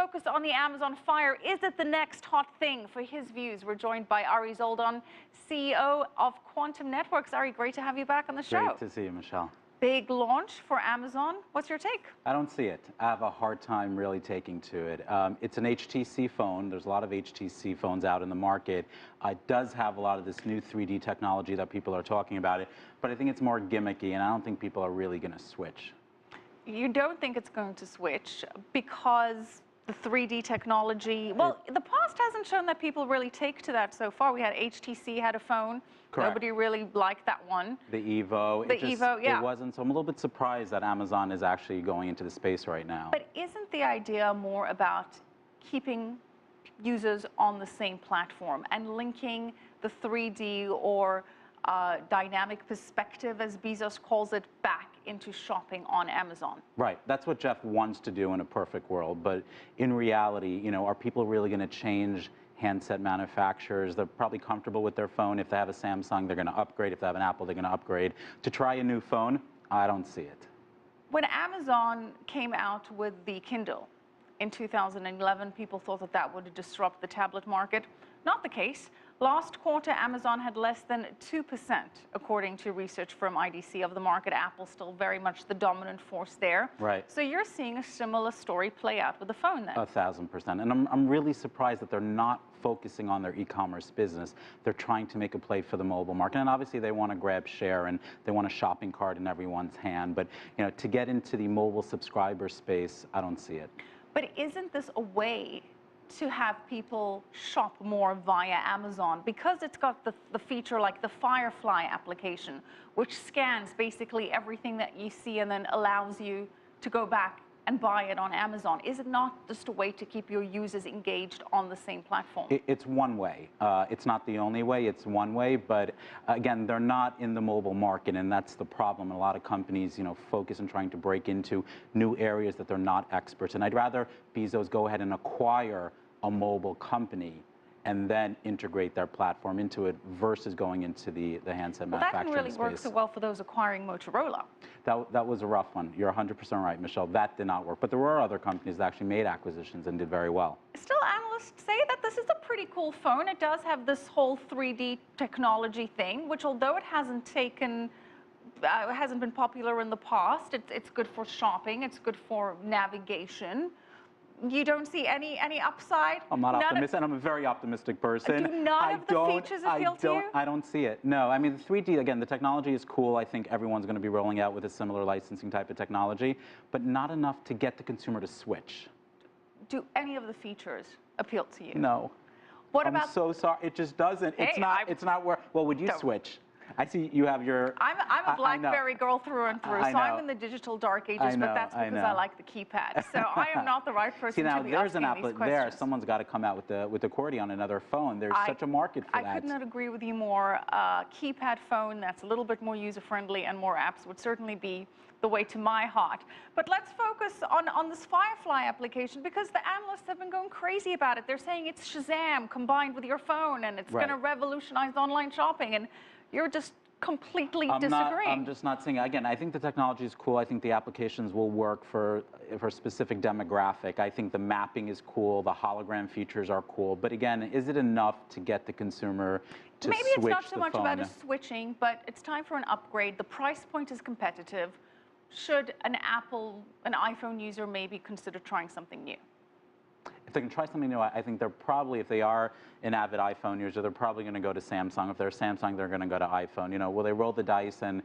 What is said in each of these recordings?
focus on the Amazon Fire. Is it the next hot thing? For his views, we're joined by Ari Zoldan, CEO of Quantum Networks. Ari, great to have you back on the show. Great to see you, Michelle. Big launch for Amazon. What's your take? I don't see it. I have a hard time really taking to it. It's an HTC phone. There's a lot of HTC phones out in the market. It does have a lot of this new 3D technology that people are talking about it, but I think it's more gimmicky, and I don't think people are really going to switch. You don't think it's going to switch because the 3D technology, well, the past hasn't shown that people really take to that so far. We had HTC had a phone. Correct. Nobody really liked that one. The Evo. Yeah. It wasn't, so I'm a little bit surprised that Amazon is actually going into the space right now. But isn't the idea more about keeping users on the same platform and linking the 3D or dynamic perspective, as Bezos calls it, back into shopping on Amazon? Right. That's what Jeff wants to do in a perfect world. But in reality, you know, are people really going to change handset manufacturers? They're probably comfortable with their phone. If they have a Samsung, they're going to upgrade. If they have an Apple, they're going to upgrade. To try a new phone, I don't see it. When Amazon came out with the Kindle in 2011, people thought that that would disrupt the tablet market. Not the case. Last quarter, Amazon had less than 2%, according to research firm IDC, of the market. Apple still very much the dominant force there. Right. So you're seeing a similar story play out with the phone then? 1,000%. And I'm really surprised that they're not focusing on their e-commerce business. They're trying to make a play for the mobile market. And obviously they want to grab share and they want a shopping cart in everyone's hand. But you know, to get into the mobile subscriber space, I don't see it. But isn't this a way to have people shop more via Amazon, because it's got the feature like the Firefly application, which scans basically everything that you see and then allows you to go back and buy it on Amazon? Is it not just a way to keep your users engaged on the same platform? It's one way. It's not the only way. It's one way. But again, they're not in the mobile market, and that's the problem. A lot of companies, you know, focus on trying to break into new areas that they're not experts in. I'd rather Bezos go ahead and acquire a mobile company and then integrate their platform into it versus going into the handset manufacturing space. That didn't really work so well for those acquiring Motorola. That was a rough one. You're 100% right, Michelle. That did not work. But there were other companies that actually made acquisitions and did very well. Still, analysts say that this is a pretty cool phone. It does have this whole 3D technology thing, which, although it hasn't been popular in the past, it's good for shopping. It's good for navigation. You don't see any upside? I'm not optimistic, and I'm a very optimistic person. Do none of the features appeal to you? I don't see it. No, I mean, the 3D, again, the technology is cool. I think everyone's going to be rolling out with a similar licensing type of technology, but not enough to get the consumer to switch. Do any of the features appeal to you? No. What about? I'm so sorry. It just doesn't. Hey, it's not where. Well, would you switch? I see you have your. I'm a BlackBerry girl through and through, so I'm in the digital dark ages, but that's because I like the keypad. So I am not the right person to be asking these questions. There, someone's got to come out with the QWERTY on another phone. There's such a market for that. I could not agree with you more. Keypad phone that's a little bit more user-friendly and more apps would certainly be the way to my heart. But let's focus on this Firefly application, because the analysts have been going crazy about it. They're saying it's Shazam combined with your phone, and it's going to revolutionize online shopping. And you're just completely disagreeing. I'm just not saying. Again, I think the technology is cool. I think the applications will work for a specific demographic. I think the mapping is cool. The hologram features are cool. But again, is it enough to get the consumer to switch the phone? Maybe it's not so much about a switching, but it's time for an upgrade. The price point is competitive. Should an iPhone user maybe consider trying something new? If they can try something new, I think they're probably, if they are an avid iPhone user, they're probably going to go to Samsung. If they're Samsung, they're going to go to iPhone. You know, will they roll the dice and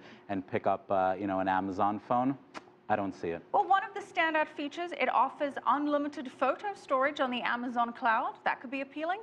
pick up, you know, an Amazon phone? I don't see it. Well, one of the standout features, it offers unlimited photo storage on the Amazon cloud. That could be appealing.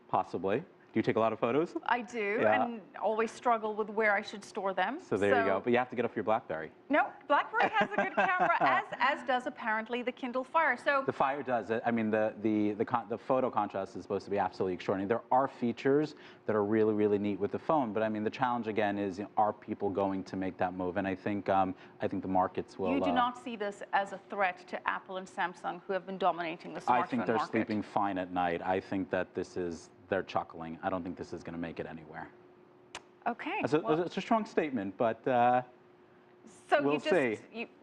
Possibly. Do you take a lot of photos? I do, and always struggle with where I should store them. So there you go. But you have to get off your BlackBerry. No, BlackBerry has a good camera, as does apparently the Kindle Fire. So the Fire does it. I mean, the photo contrast is supposed to be absolutely extraordinary. There are features that are really, really neat with the phone. But I mean, the challenge again is, you know, are people going to make that move? And I think the markets will. You do not see this as a threat to Apple and Samsung, who have been dominating the smartphone market? I think they're sleeping fine at night. I think that they're chuckling. I don't think this is going to make it anywhere. Okay. It's a strong statement, but So We'll see.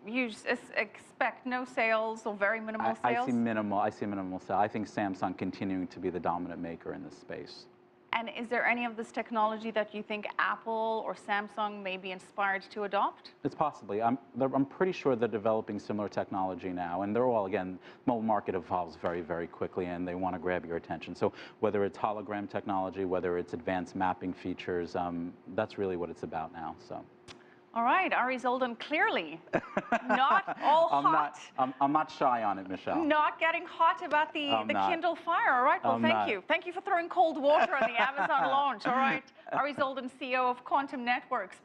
you expect no sales or very minimal sales? I see minimal sales. I think Samsung continuing to be the dominant maker in this space. And is there any of this technology that you think Apple or Samsung may be inspired to adopt? It's possibly. I'm pretty sure they're developing similar technology now, and they're all, again, mobile market evolves very, very quickly, and they want to grab your attention. So whether it's hologram technology, whether it's advanced mapping features, that's really what it's about now. So. All right, Ari Zoldan, clearly not all hot. I'm not shy on it, Michelle. Not getting hot about the Kindle Fire. All right, well, thank you. Thank you for throwing cold water on the Amazon launch. All right, Ari Zoldan, CEO of Quantum Networks.